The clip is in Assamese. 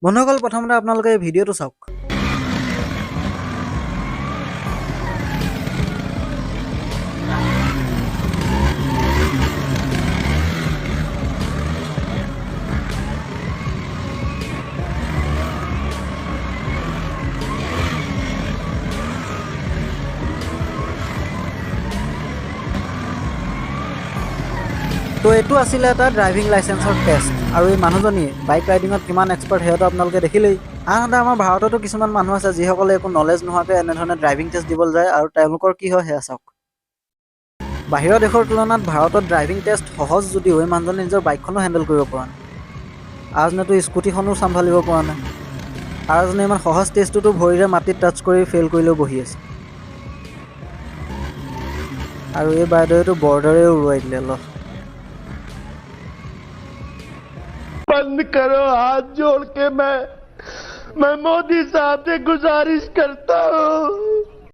বন্ধুসকল প্ৰথমতে আপোনালোকে এই ভিডিঅ'টো চাওক। তো এইটো আছিলে এটা ড্ৰাইভিং লাইচেন্সৰ টেষ্ট আৰু এই মানুহজনী বাইক ৰাইডিঙত কিমান এক্সপাৰ্ট সেয়াটো আপোনালোকে দেখিলেই। আনহাতে আমাৰ ভাৰততো কিছুমান মানুহ আছে যিসকলে একো নলেজ নোহোৱাকৈ এনেধৰণে ড্ৰাইভিং টেষ্ট দিবলৈ যায় আৰু তেওঁলোকৰ কি হয় সেয়া চাওক। বাহিৰৰ দেশৰ তুলনাত ভাৰতত ড্ৰাইভিং টেষ্ট সহজ যদিও এই মানুহজনে নিজৰ বাইকখনো হেণ্ডেল কৰিব পৰা নাই। আজনেতো স্কুটিখনো চম্ভালিব পৰা নাই। আৰু এজনে ইমান সহজ টেষ্টটোতো ভৰিৰে মাটিত টাচ কৰি ফেইল কৰিলেও বহি আছে। আৰু এই বাইদেৱেতো বৰ্ডাৰে উৰুৱাই দিলে লহ। बंद करो, हाथ जोड़ के मैं मोदी साहब से गुजारिश करता हूँ।